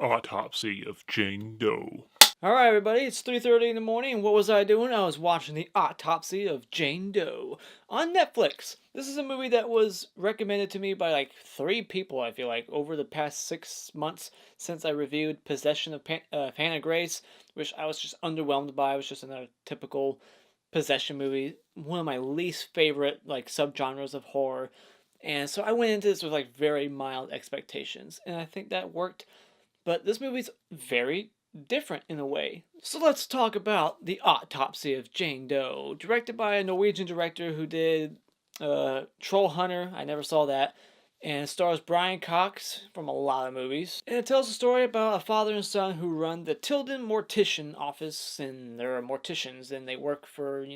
Autopsy of Jane Doe. Alright everybody, it's 3:30 in the morning, and what was I doing? I was watching the Autopsy of Jane Doe on Netflix. This is a movie that was recommended to me by like 3 people, I feel like, over the past 6 months since I reviewed Possession of Hannah Grace, which I was just underwhelmed by. It was just another typical possession movie, one of my least favorite like subgenres of horror. And so I went into this with like very mild expectations, and I think that worked. But this movie's very different in a way. So let's talk about The Autopsy of Jane Doe, directed by a Norwegian director who did Troll Hunter. I never saw that. And stars Brian Cox from a lot of movies. And it tells a story about a father and son who run the Tilden Mortician office, and they're morticians, and they work for,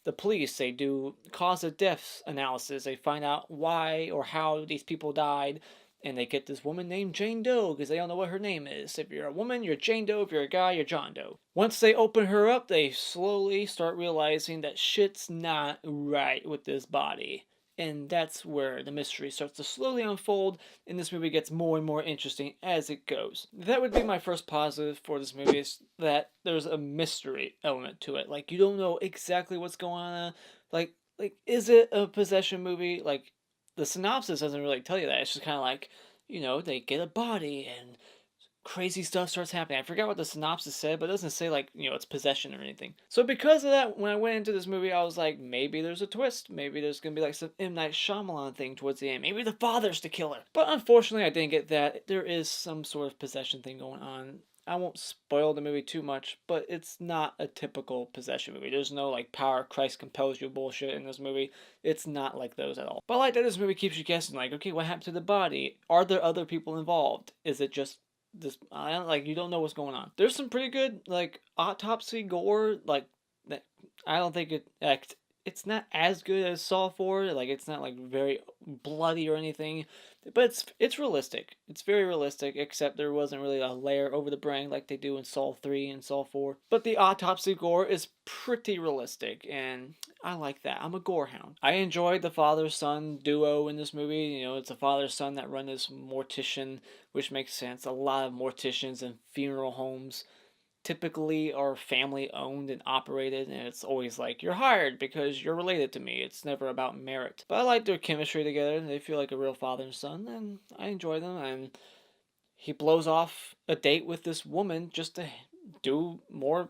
the police. They do cause of death analysis. They find out why or how these people died, and they get this woman named Jane Doe because they don't know what her name is. If you're a woman, you're Jane Doe. If you're a guy, you're John Doe. Once they open her up, they slowly start realizing that shit's not right with this body. And that's where the mystery starts to slowly unfold, and this movie gets more and more interesting as it goes. That would be my first positive for this movie, is that there's a mystery element to it. Like, you don't know exactly what's going on. Like, is it a possession movie? Like, the synopsis doesn't really tell you that. It's just kind of like, they get a body and crazy stuff starts happening. I forgot what the synopsis said, but it doesn't say like, it's possession or anything. So because of that, when I went into this movie, I was like, maybe there's a twist. Maybe there's gonna be like some M. Night Shyamalan thing towards the end. Maybe the father's the killer. But unfortunately, I didn't get that. There is some sort of possession thing going on. I won't spoil the movie too much, but it's not a typical possession movie. There's no like power Christ compels you bullshit in this movie. It's not like those at all. But I like that this movie keeps you guessing, like, okay, what happened to the body? Are there other people involved? Is it just this? I don't, like, you don't know what's going on. There's some pretty good like autopsy gore, like that. I don't think it's not as good as Saw 4. Like, it's not like very bloody or anything, but it's realistic. It's very realistic, except there wasn't really a layer over the brain like they do in Saw 3 and Saw 4. But the autopsy gore is pretty realistic, and I like that. I'm a gore hound. I enjoyed the father-son duo in this movie. It's a father-son that run this mortician, which makes sense. A lot of morticians in funeral homes typically are family owned and operated, and it's always like, you're hired because you're related to me. It's never about merit. But I like their chemistry together. They feel like a real father and son, and I enjoy them. And he blows off a date with this woman just to do more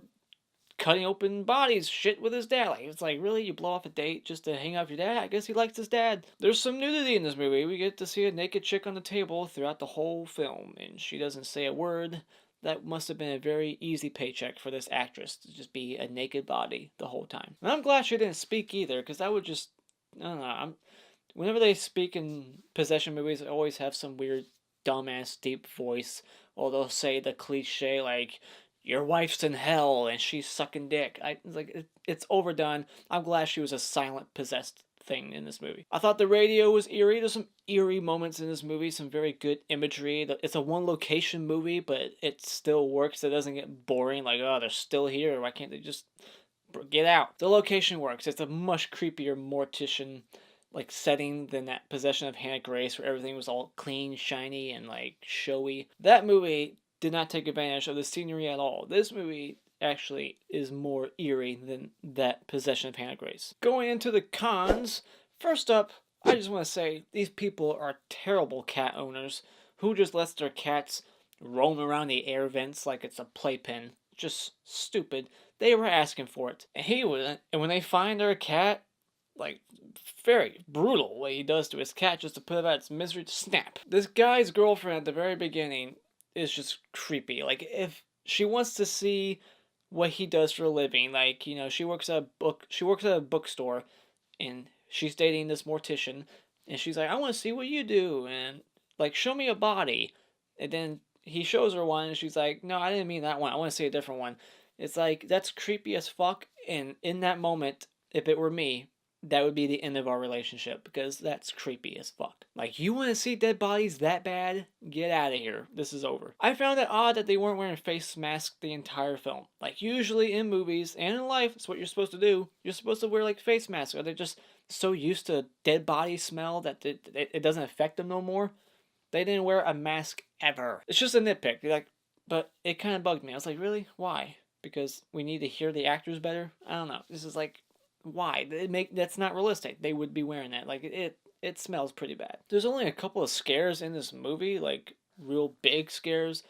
cutting open bodies shit with his dad. Like, it's like, really, you blow off a date just to hang out with your dad? I guess he likes his dad. There's some nudity in this movie. We get to see a naked chick on the table throughout the whole film, and she doesn't say a word. That must have been a very easy paycheck for this actress to just be a naked body the whole time. And I'm glad she didn't speak either, because that would just, I don't know. Whenever they speak in possession movies, they always have some weird, dumbass, deep voice, or they'll say the cliche like, "Your wife's in hell and she's sucking dick." It's overdone. I'm glad she was a silent possessed thing in this movie. I thought the radio was eerie. There's some eerie moments in this movie, some very good imagery. It's a one location movie, but it still works. It doesn't get boring, like, oh, they're still here. Why can't they just get out? The location works. It's a much creepier mortician like setting than that Possession of Hannah Grace, where everything was all clean, shiny, and like showy. That movie did not take advantage of the scenery at all. This movie actually is more eerie than that Possession of Hannah Grace. Going into the cons, first up, I just want to say these people are terrible cat owners who just lets their cats roam around the air vents like it's a playpen. Just stupid. They were asking for it. And he wouldn't. And when they find their cat, like, very brutal what he does to his cat just to put it out its misery to snap. This guy's girlfriend at the very beginning is just creepy. Like, if she wants to see what he does for a living, like, she works at a bookstore, and she's dating this mortician, and she's like, I want to see what you do, and like, show me a body. And then he shows her one, and she's like, no, I didn't mean that one. I want to see a different one. It's like, that's creepy as fuck. And in that moment, if it were me, that would be the end of our relationship, because that's creepy as fuck. Like, you want to see dead bodies that bad? Get out of here. This is over. I found it odd that they weren't wearing face masks the entire film. Like, usually in movies and in life, it's what you're supposed to do. You're supposed to wear like face masks. Are they just so used to dead body smell that it doesn't affect them no more? They didn't wear a mask ever. It's just a nitpick. Like, but it kind of bugged me. I was like, really? Why? Because we need to hear the actors better? I don't know. This is like, why? That's not realistic. They would be wearing that. Like, it smells pretty bad. There's only a couple of scares in this movie, like real big scares,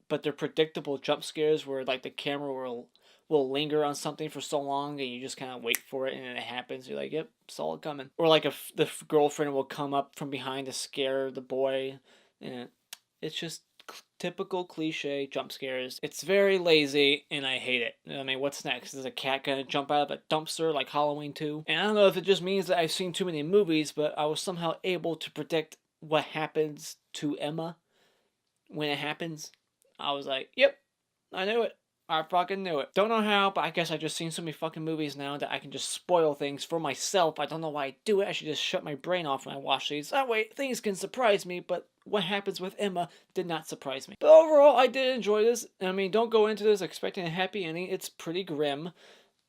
but they're predictable jump scares where like the camera will linger on something for so long and you just kind of wait for it and then it happens. You're like, yep, saw it coming. Or like the girlfriend will come up from behind to scare the boy, and it's just typical cliche jump scares. It's very lazy and I hate it. I mean, what's next? Is a cat gonna jump out of a dumpster like Halloween 2? And I don't know if it just means that I've seen too many movies, but I was somehow able to predict what happens to Emma when it happens. I was like, yep, I knew it. I fucking knew it. Don't know how, but I guess I've just seen so many fucking movies now that I can just spoil things for myself. I don't know why I do it. I should just shut my brain off when I watch these. That way, things can surprise me, but what happens with Emma did not surprise me. But overall, I did enjoy this. I mean, don't go into this expecting a happy ending. It's pretty grim.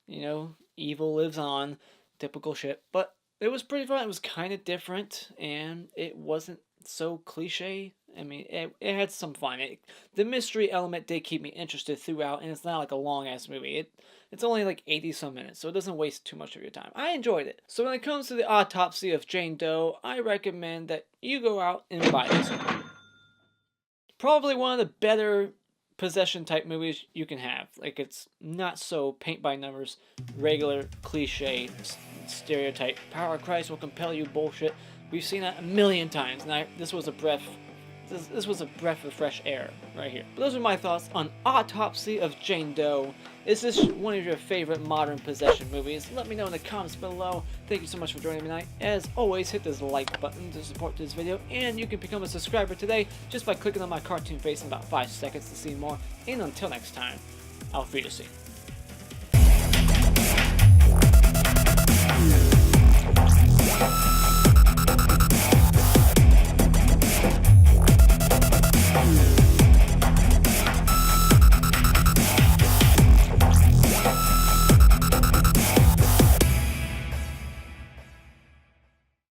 You know, evil lives on. Typical shit. But it was pretty fun. It was kind of different, and it wasn't so cliche. I mean, it had some fun. The mystery element did keep me interested throughout, and it's not like a long-ass movie. It's only like 80-some minutes, so it doesn't waste too much of your time. I enjoyed it. So when it comes to the Autopsy of Jane Doe, I recommend that you go out and buy this one. Probably one of the better possession-type movies you can have. Like, it's not so paint-by-numbers, regular, cliche, stereotype, power of Christ will compel you bullshit. We've seen that a million times, and this was a breath of fresh air right here. But those are my thoughts on Autopsy of Jane Doe. Is this one of your favorite modern possession movies? Let me know in the comments below. Thank you so much for joining me tonight. As always, hit this like button to support this video, and you can become a subscriber today just by clicking on my cartoon face in about 5 seconds to see more. And until next time, auf Wiedersehen.